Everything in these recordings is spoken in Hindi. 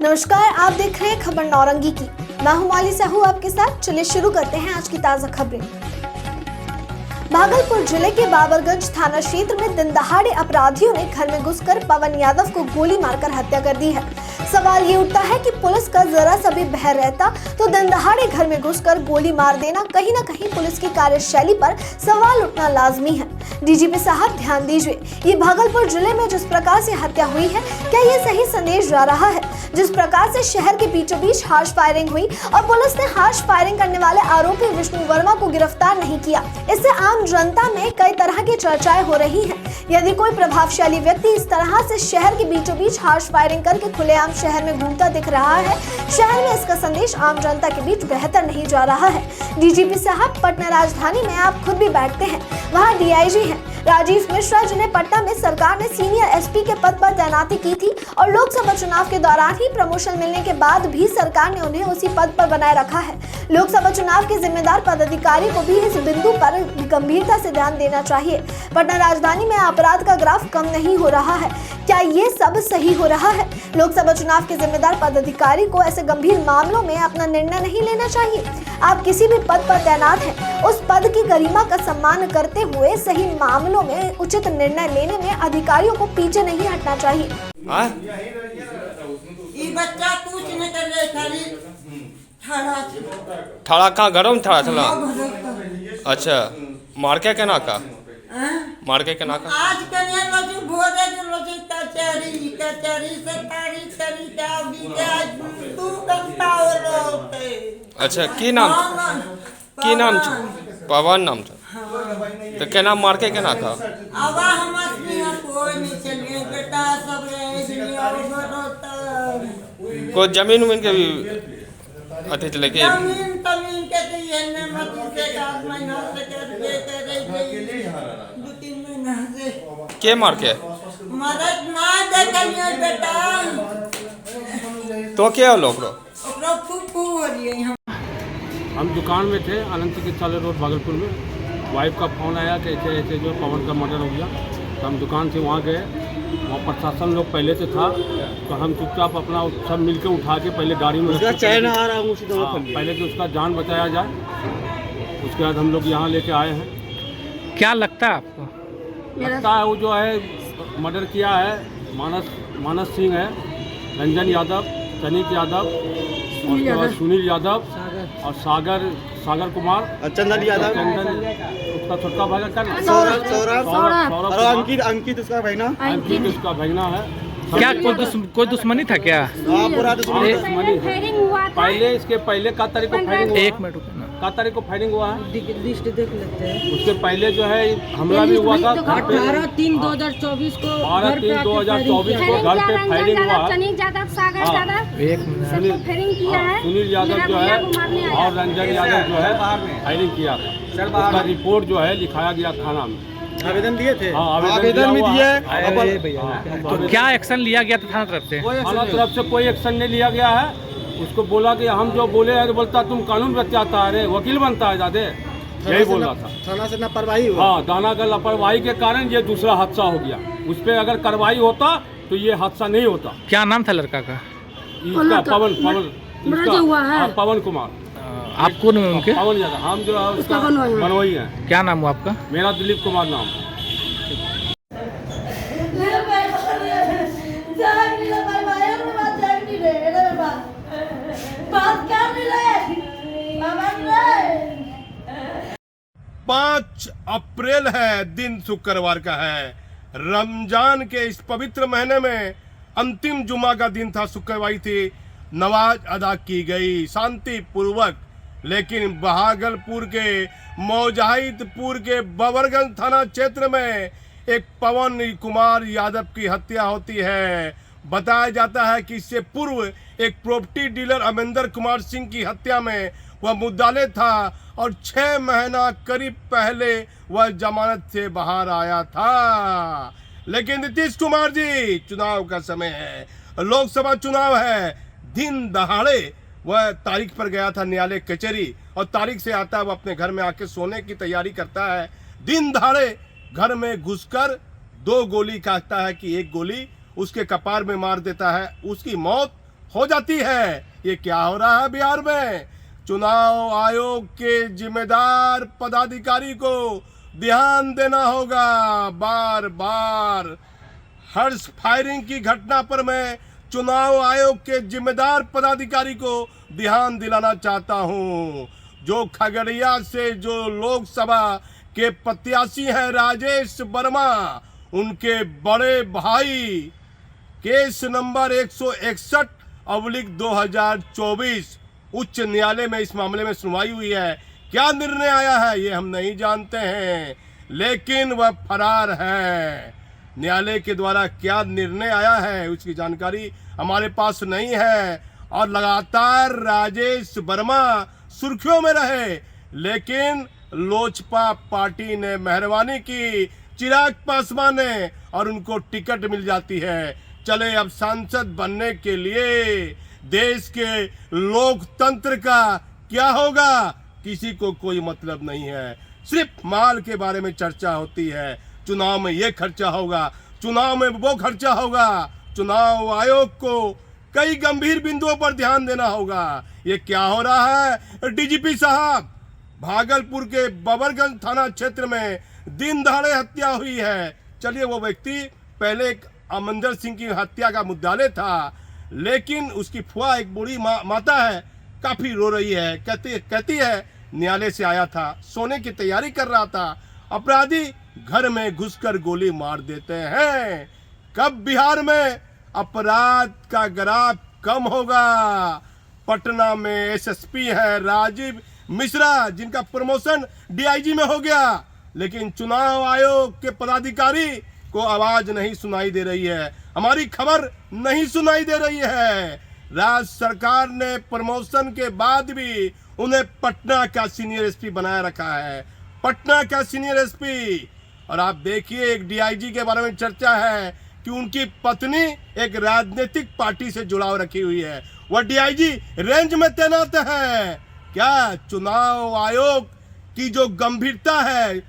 नमस्कार, आप देख रहे हैं खबर नौरंगी की। मैं हूं माली साहू आपके साथ। चलिए शुरू करते हैं आज की ताजा खबरें। भागलपुर जिले के बाबरगंज थाना क्षेत्र में दिन दहाड़े अपराधियों ने घर में घुसकर पवन यादव को गोली मारकर हत्या कर दी है। सवाल ये उठता है कि पुलिस का जरा सा भी भय रहता तो दिन दहाड़े घर में घुसकर गोली मार देना कहीं न कहीं पुलिस की कार्यशैली पर सवाल उठना लाजमी है। डीजीपी साहब ध्यान दीजिए, ये भागलपुर जिले में जिस प्रकार से हत्या हुई है, क्या ये सही संदेश जा रहा है? जिस प्रकार से शहर के बीचों बीच हार्श फायरिंग हुई और पुलिस ने हार्श फायरिंग करने वाले आरोपी विष्णु वर्मा को गिरफ्तार नहीं किया, इससे आम जनता में कई तरह की चर्चाएं हो रही हैं। यदि कोई प्रभावशाली व्यक्ति इस तरह से शहर के बीचों बीच हार्श फायरिंग करके खुलेआम शहर में घूमता दिख रहा है, शहर में इसका संदेश आम जनता के बीच बेहतर नहीं जा रहा है। डीजीपी साहब, पटना राजधानी में आप खुद भी बैठते हैं, वहाँ डीआईजी हैं राजीव मिश्रा, जिन्हें पटना में सरकार ने सीनियर एसपी के पद पर तैनाती की थी और लोकसभा चुनाव के दौरान ही प्रमोशन मिलने के बाद भी सरकार ने उन्हें उसी पद पर बनाए रखा है। लोकसभा चुनाव के जिम्मेदार पदाधिकारी को भी इस बिंदु पर गंभीरता से ध्यान देना चाहिए। पटना राजधानी में अपराध का ग्राफ कम नहीं हो रहा है, क्या ये सब सही हो रहा है? लोकसभा चुनाव के जिम्मेदार पदाधिकारी को ऐसे गंभीर मामलों में अपना निर्णय नहीं लेना चाहिए। आप किसी भी पद पर तैनात हैं, उस पद की गरिमा का सम्मान करते हुए सही मामलों में उचित निर्णय लेने में अधिकारियों को पीछे नहीं हटना चाहिए। बच्चा कुछ नहीं कर रहे, खाली ठाड़ा कहाँ गरम ठाड़ा था? अच्छा, मार के केना का? मार के केना का? आज कन्या लोजी भोरे के लोजी कचरी से तारी तरी का भी तू कंटा हो रहते। अच्छा, की नाम था? पवन नाम था। तो केना मार के केना का? अब हम कोई नहीं चलिए बेटा, सब कोई जमीन उमीन के भी अति चले के जमीन के तो ये ने मत से 4 महीना से कर रही 2-3 महीना से के मार के मदद ना देखलिए बेटा। तो क्या हो लोग ओकरा फूफू हो रही है। हम दुकान में थे, अनंत चिकित्सालय रोड भागलपुर में। वाइफ का फ़ोन आया कि ऐसे ऐसे जो पवन का मर्डर हो गया, तो हम दुकान से वहाँ गए। वहाँ प्रशासन लोग पहले से था, तो हम चुपचाप अपना सब मिलके उठा के पहले गाड़ी में चैन आ रहा हूँ, पहले तो उसका जान बचाया जाए। उसके बाद हम लोग यहाँ लेके आए हैं। क्या लगता है आपको? लगता है वो जो है मर्डर किया है मानस सिंह है, रंजन यादव, तनिक यादव, और सुनील यादव और सागर कुमार, चंदन यादव, उसका छोटा भाई का सौरभ, अंकित उसका भगना है। क्या कोई दुश्मनी था क्या? दुश्मनी पहले, इसके पहले का तारीख को फायरिंग हुआ। 1 मिनट का तारीख को फायरिंग हुआ है, लिस्ट देख लेते हैं। उसके पहले जो है हमला भी हुआ था 18/3/2024 को 18/3/2024 को घर पे फायरिंग हुआ। सुनील यादव जो है और रंजन यादव जो है फायरिंग किया था। उसका रिपोर्ट जो है लिखाया गया थाना में। आवेदन दिए थे? आवेदन भी दिए। तो क्या एक्शन लिया गया था थाना तरफ से? थाना तरफ से कोई एक्शन नहीं लिया गया है। उसको बोला कि हम जो बोले हैं तो बोलता तुम कानून बचाता है, रे वकील बनता है ज्यादा, यही बोल रहा था। थाना से लापरवाही हुआ। हाँ, दाना का लापरवाही के कारण ये दूसरा हादसा हो गया। उस पर अगर कार्रवाई होता तो ये हादसा नहीं होता। क्या नाम था लड़का का? इसका पवन कुमार। आप कौन है उनके? पवन यादव, हम जो है उसका बनवाई है। क्या नाम हुआ आपका? मेरा दिलीप कुमार नाम। पाँच अप्रैल है, दिन शुक्रवार का है। रमजान के इस पवित्र महीने में अंतिम जुमा का दिन था। शुक्रवार थी, नमाज अदा की गई शांति पूर्वक। लेकिन भागलपुर के मौजाहिदपुर के बाबरगंज थाना क्षेत्र में एक पवन कुमार यादव की हत्या होती है। बताया जाता है कि इससे पूर्व एक प्रॉपर्टी डीलर अमेंद्र कुमार सिंह की हत्या में वह मुद्दाले था और 6 महीना करीब पहले वह जमानत से बाहर आया था। लेकिन नीतीश कुमार जी, चुनाव का समय है, लोकसभा चुनाव है, दिन दहाड़े वह तारीख पर गया था न्यायालय कचहरी और तारीख से आता है वो अपने घर में आके सोने की तैयारी करता है। दिन दहाड़े घर में घुसकर 2 गोली काटता है कि एक गोली उसके कपार में मार देता है। उसकी मौत हो जाती है। ये क्या हो रहा है बिहार में? चुनाव आयोग के जिम्मेदार पदाधिकारी को ध्यान देना होगा। बार बार हर्ष फायरिंग की घटना पर मैं चुनाव आयोग के जिम्मेदार पदाधिकारी को ध्यान दिलाना चाहता हूं। जो खगड़िया से जो लोकसभा के प्रत्याशी हैं राजेश वर्मा, उनके बड़े भाई केस नंबर 161/2024 उच्च न्यायालय में इस मामले में सुनवाई हुई है। क्या निर्णय आया है ये हम नहीं जानते हैं, लेकिन वह फरार है। न्यायालय के द्वारा क्या निर्णय आया है उसकी जानकारी हमारे पास नहीं है। और लगातार राजेश वर्मा सुर्खियों में रहे, लेकिन लोजपा पार्टी ने मेहरबानी की, चिराग पासवान ने, और उनको टिकट मिल जाती है। चले अब सांसद बनने के लिए देश के लोकतंत्र का क्या होगा किसी को कोई मतलब नहीं है। सिर्फ माल के बारे में चर्चा होती है। चुनाव में ये खर्चा होगा, चुनाव में वो खर्चा होगा। चुनाव आयोग को कई गंभीर बिंदुओं पर ध्यान देना होगा। ये क्या हो रहा है डीजीपी साहब? भागलपुर के बबरगंज थाना क्षेत्र में दिन दहाड़े हत्या हुई है। चलिए, वो व्यक्ति पहले एक अमरिंदर सिंह की हत्या का मुद्दाले था, लेकिन उसकी फुआ एक बूढ़ी माता है, काफी रो रही है। कहती है न्यायालय से आया था, सोने की तैयारी कर रहा था, अपराधी घर में घुसकर गोली मार देते हैं। कब बिहार में अपराध का ग्राफ कम होगा? पटना में एसएसपी है राजीव मिश्रा, जिनका प्रमोशन डीआईजी में हो गया, लेकिन चुनाव आयोग के पदाधिकारी को आवाज नहीं सुनाई दे रही है, हमारी खबर नहीं सुनाई दे रही है। राज्य सरकार ने प्रमोशन के बाद भी उन्हें पटना का सीनियर एसपी बनाया रखा है, पटना का सीनियर एसपी। और आप देखिए, एक डीआईजी के बारे में चर्चा है कि उनकी पत्नी एक राजनीतिक पार्टी से जुड़ाव रखी हुई है, वह डीआईजी रेंज में तैनात है। क्या चुनाव आयोग की जो गंभीरता है,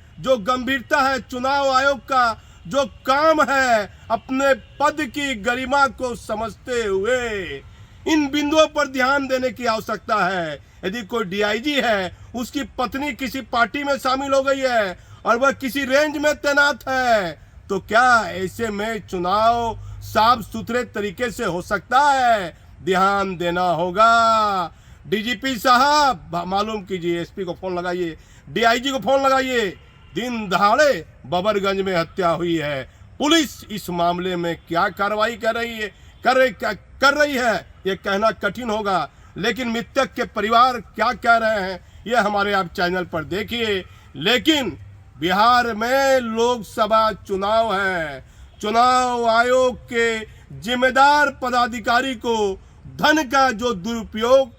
चुनाव आयोग का जो काम है, अपने पद की गरिमा को समझते हुए इन बिंदुओं पर ध्यान देने की आवश्यकता है। यदि कोई डीआईजी है, उसकी पत्नी किसी पार्टी में शामिल हो गई है और वह किसी रेंज में तैनात है, तो क्या ऐसे में चुनाव साफ सुथरे तरीके से हो सकता है? ध्यान देना होगा। डीजीपी साहब मालूम कीजिए, एसपी को फोन लगाइए, डीआईजी को फोन लगाइए। दिन दहाड़े बबरगंज में हत्या हुई है। पुलिस इस मामले में क्या कार्रवाई कर रही है ये कहना कठिन होगा, लेकिन मृतक के परिवार क्या कह रहे हैं ये हमारे आप चैनल पर देखिए। लेकिन बिहार में लोकसभा चुनाव है, चुनाव आयोग के जिम्मेदार पदाधिकारी को धन का जो दुरुपयोग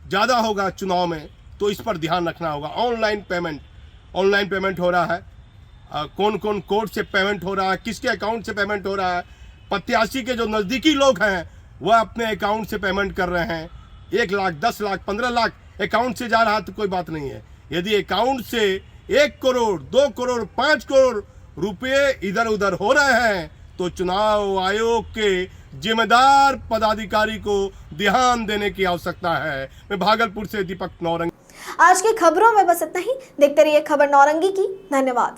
ज़्यादा होगा चुनाव में, तो इस पर ध्यान रखना होगा। ऑनलाइन पेमेंट हो रहा है, कौन कौन कोर्ट से पेमेंट हो रहा है, किसके अकाउंट से पेमेंट हो रहा है। प्रत्याशी के जो नज़दीकी लोग हैं वह अपने अकाउंट से पेमेंट कर रहे हैं। 1 लाख, 10 लाख, 15 लाख अकाउंट से जा रहा है तो कोई बात नहीं है। यदि अकाउंट से 1 करोड़, 2 करोड़, 5 करोड़ रुपए इधर उधर हो रहे हैं, तो चुनाव आयोग के जिम्मेदार पदाधिकारी को ध्यान देने की आवश्यकता है। मैं भागलपुर से दीपक नौरंगी। आज की खबरों में बस इतना ही। देखते रहिए खबर नौरंगी की। धन्यवाद।